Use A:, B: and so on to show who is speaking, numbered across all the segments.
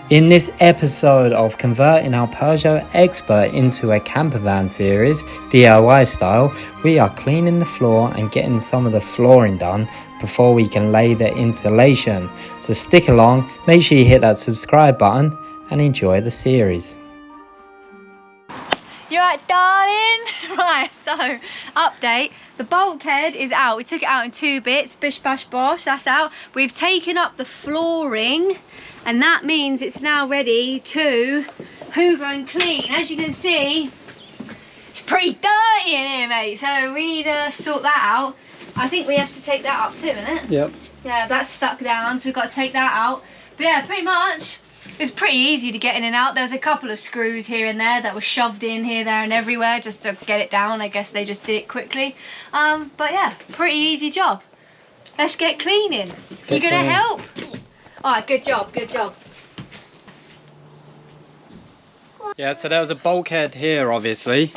A: In this episode of converting our Peugeot Expert into a camper van series, DIY style, we are cleaning the floor and getting some of the flooring done before we can lay the insulation. So stick along, make sure you hit that subscribe button and enjoy the series.
B: You right, darling? Right, so update. The bulkhead is out. We took it out in 2 bits. Bish bash bosh, that's out. We've taken up the flooring, and that means it's now ready to hoover and clean. As you can see, it's pretty dirty in here, mate. So we need to sort that out. I think we have to take that up too, isn't it?
A: Yep.
B: Yeah, that's stuck down, so we've got to take that out. But yeah, pretty much. It's pretty easy to get in and out. There's a couple of screws here and there that were shoved in here, there and everywhere just to get it down. I guess they just did it quickly. But yeah, pretty easy job. Let's get cleaning. You gonna help? Alright, good job, good job.
A: Yeah, so there was a bulkhead here, obviously.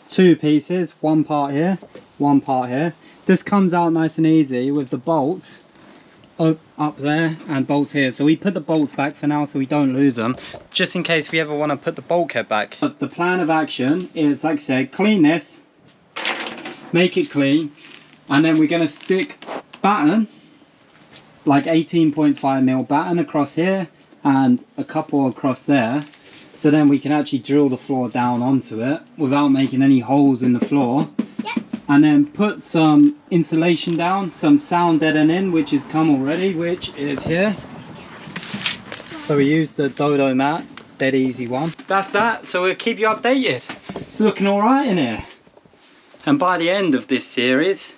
A: 2 pieces, one part here, one part here. This comes out nice and easy with the bolts up there and bolts here. So we put the bolts back for now so we don't lose them, just in case we ever want to put the bulkhead back. But the plan of action is, like I said, clean this, make it clean, and then we're going to stick batten, like 18.5mm batten across here and a couple across there, so then we can actually drill the floor down onto it without making any holes in the floor. And then put some insulation down, some sound deadening, which has come already, which is here. So we use the Dodo mat, dead easy one. That's that, so we'll keep you updated. It's looking all right in here. And by the end of this series,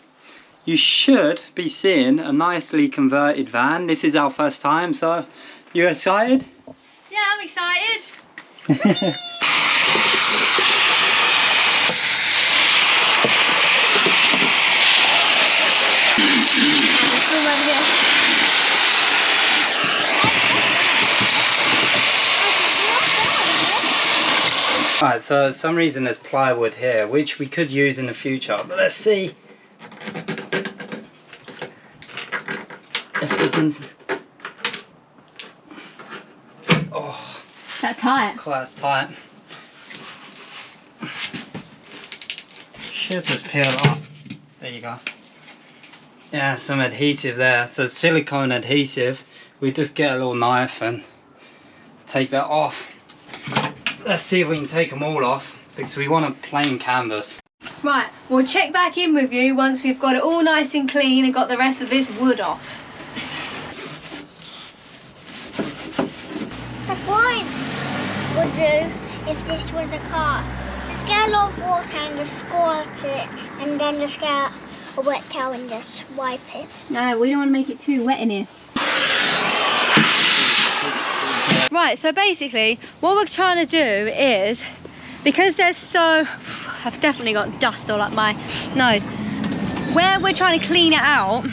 A: you should be seeing a nicely converted van. This is our first time, so you excited?
B: Yeah, I'm excited.
A: Alright, so for some reason there's plywood here, which we could use in the future, but let's see if we can. Oh,
B: That tight.
A: quite that's tight. Should just peel up. There you go. Yeah, some adhesive there. So silicone adhesive. We just get a little knife and take that off. Let's see if we can take them all off, because we want a plain canvas.
B: Right, we'll check back in with you once we've got it all nice and clean and got the rest of this wood off.
C: That's what I would do if this was a car. Just get a lot of water and just squirt it, and then just get a wet towel and just wipe it.
B: No, we don't want to make it too wet in here. Right, so basically what we're trying to do is, because there's so, I've definitely got dust all up my nose, where we're trying to clean it out,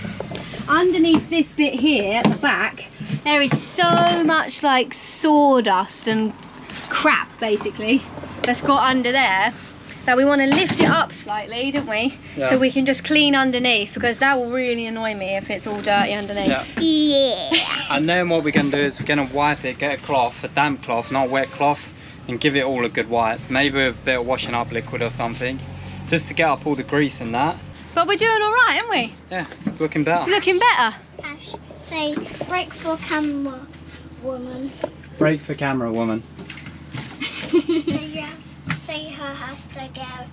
B: underneath this bit here at the back, there is so much like sawdust and crap basically that's got under there, that we want to lift it up slightly, don't we? Yeah. So we can just clean underneath, because that will really annoy me if it's all dirty underneath.
C: Yeah.
A: And then what we're going to do is we're going to wipe it, get a cloth, a damp cloth, not wet cloth, and give it all a good wipe. Maybe with a bit of washing up liquid or something, just to get up all the grease and that.
B: But we're doing all right, aren't we?
A: Yeah, it's looking better.
B: It's looking better.
C: Tash, say break for camera woman.
A: Break for camera woman.
C: Say her has to get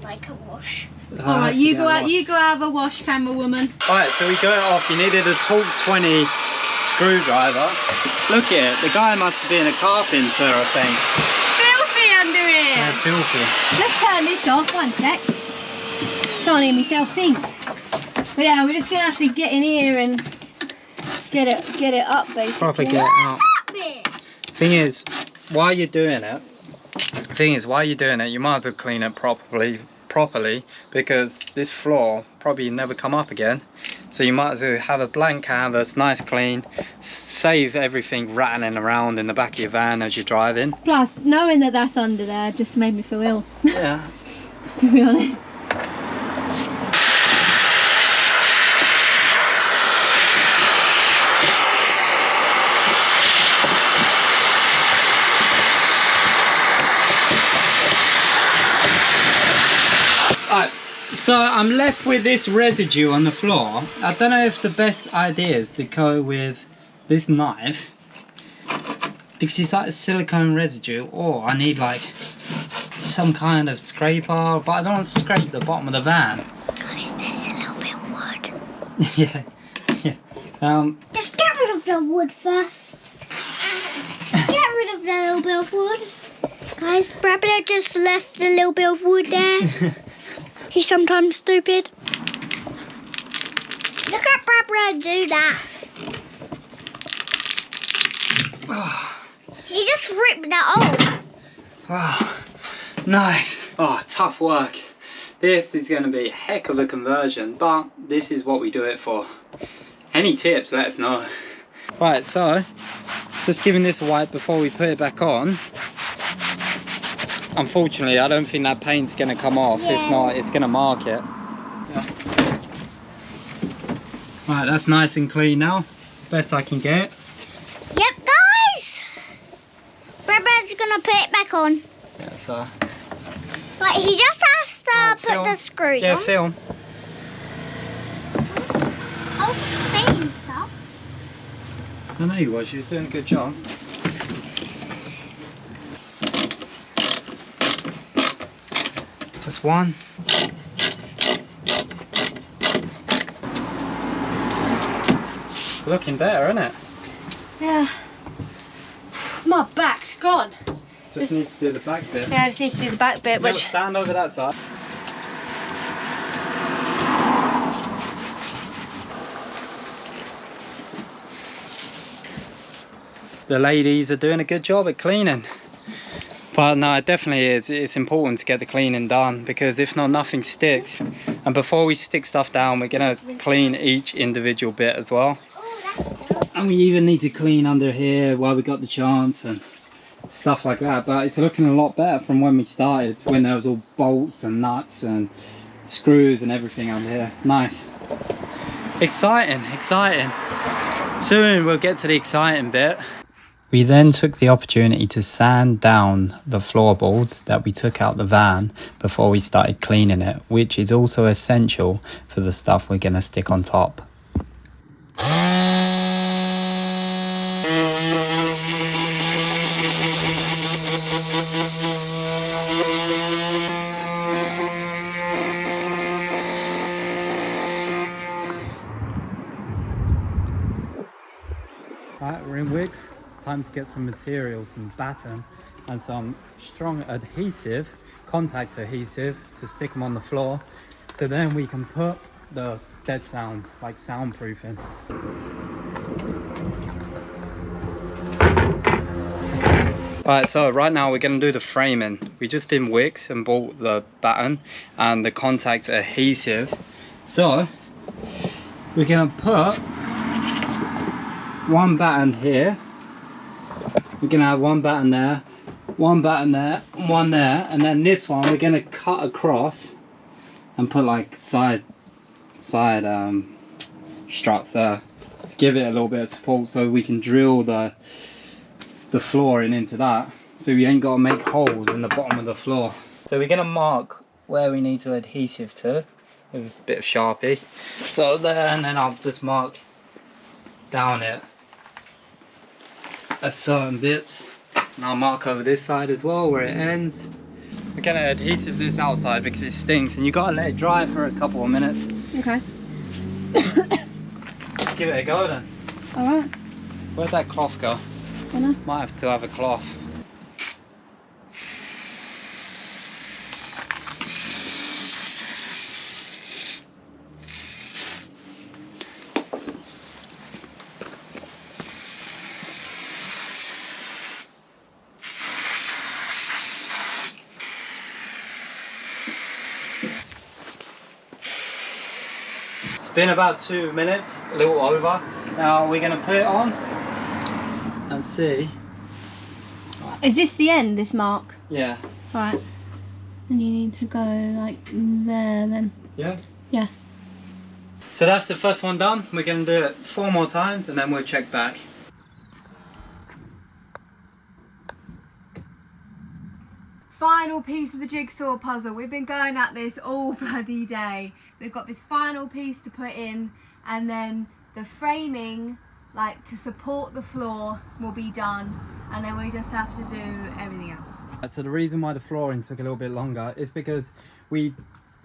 C: like a wash.
B: Alright, you go out, you go have a wash, camera woman.
A: Alright, so we got it off. You needed a Torque 20 screwdriver. Look at it, the guy must have been a carpenter or something.
B: Filthy under here.
A: Yeah, filthy.
B: Let's turn this off, one sec. Can't hear myself think. But yeah, we're just gonna have to get in here and get it up basically.
A: Proper get it out. Thing is, while you're doing it, you might as well clean it properly, because this floor probably never come up again. So you might as well have a blank canvas, nice clean, save everything rattling around in the back of your van as you're driving.
B: Plus, knowing that that's under there just made me feel ill.
A: Yeah.
B: To be honest.
A: So I'm left with this residue on the floor. I don't know if the best idea is to go with this knife because it's like a silicone residue, or I need like some kind of scraper, but I don't want to scrape the bottom of the van.
C: Guys, there's a little bit of wood.
A: Yeah.
C: Just get rid of the wood first. Get rid of the little bit of wood. Guys, Bradley just left a little bit of wood there. He's sometimes stupid. Look at Bradley do that. He just ripped that off.
A: Oh, nice. Oh, tough work. This is going to be a heck of a conversion, but this is what we do it for. Any tips, let us know. Right, so just giving this a wipe before we put it back on. Unfortunately, I don't think that paint's going to come off.
C: Yeah.
A: If not, it's going to mark it. Yeah. Right, that's nice and clean now. Best I can get.
C: Yep, guys. Bradley's gonna put it back on.
A: Yeah, so.
C: Like, he just has to put the screws
A: Yeah,
C: on.
A: film.
C: I was just saying stuff.
A: I know you was. She was doing a good job. Just one. Looking better, isn't it?
B: Yeah. My back's gone.
A: Just need to do the back bit.
B: Yeah, I just need to do the back bit,
A: Yeah,
B: which...
A: stand over that side. The ladies are doing a good job at cleaning. But no, it definitely is. It's important to get the cleaning done, because if not, nothing sticks. And before we stick stuff down, we're gonna clean each individual bit as well.
C: Oh, that's good.
A: And we even need to clean under here while we got the chance and stuff like that. But it's looking a lot better from when we started, when there was all bolts and nuts and screws and everything under here. Nice. Exciting, exciting. Soon we'll get to the exciting bit. We then took the opportunity to sand down the floorboards that we took out the van before we started cleaning it, which is also essential for the stuff we're going to stick on top. Right, we're in Wigs. Time to get some materials, some batten and some strong adhesive, contact adhesive, to stick them on the floor, so then we can put the dead sound, like soundproofing. Alright, so right now we're going to do the framing. We've just been Wigs and bought the batten and the contact adhesive. So we're going to put one batten here. We're going to have one batten there, one batten there, one there, and then this one we're going to cut across and put like side struts there to give it a little bit of support, so we can drill the flooring into that, so we ain't got to make holes in the bottom of the floor. So we're going to mark where we need to adhesive to with a bit of Sharpie. So there, and then I'll just mark down it at certain bits, and I'll mark over this side as well where it ends. We're going to adhesive this outside because it stinks, and you got to let it dry for a couple of minutes.
B: Okay.
A: Give it a go then.
B: Alright.
A: Where'd that cloth go?
B: I don't know.
A: Might have to have a cloth. It's been about 2 minutes, a little over. Now we're going to put it on and see.
B: Is this the end, this mark?
A: Yeah.
B: Right. And you need to go like there then.
A: Yeah?
B: Yeah.
A: So that's the first one done. We're going to do it 4 more times and then we'll check back.
B: final piece of the jigsaw puzzle. We've been going at this all bloody day. We've got this final piece to put in, and then the framing, like to support the floor, will be done, and then we just have to do everything else.
A: So the reason why the flooring took a little bit longer is because we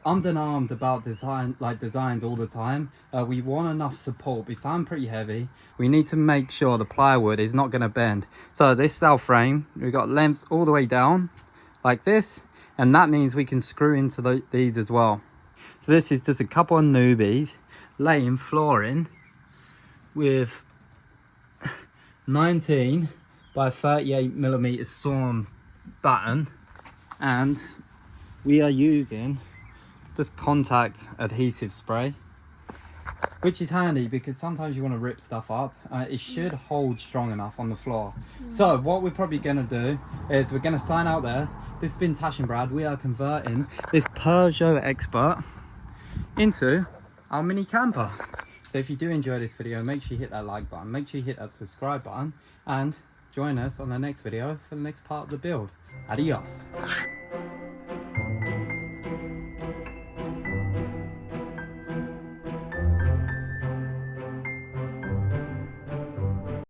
A: underarmed about designs all the time. We want enough support because I'm pretty heavy. We need to make sure the plywood is not going to bend. So this cell frame, we've got lengths all the way down like this, and that means we can screw into these as well. So this is just a couple of newbies laying flooring with 19 by 38mm sawn batten, and we are using just contact adhesive spray, which is handy because sometimes you want to rip stuff up. It should hold strong enough on the floor. So what we're probably going to do is we're going to sign out there. This has been Tash and Brad. We are converting this Peugeot Expert into our mini camper. So if you do enjoy this video, make sure you hit that like button, make sure you hit that subscribe button, and join us on the next video for the next part of the build. Adios.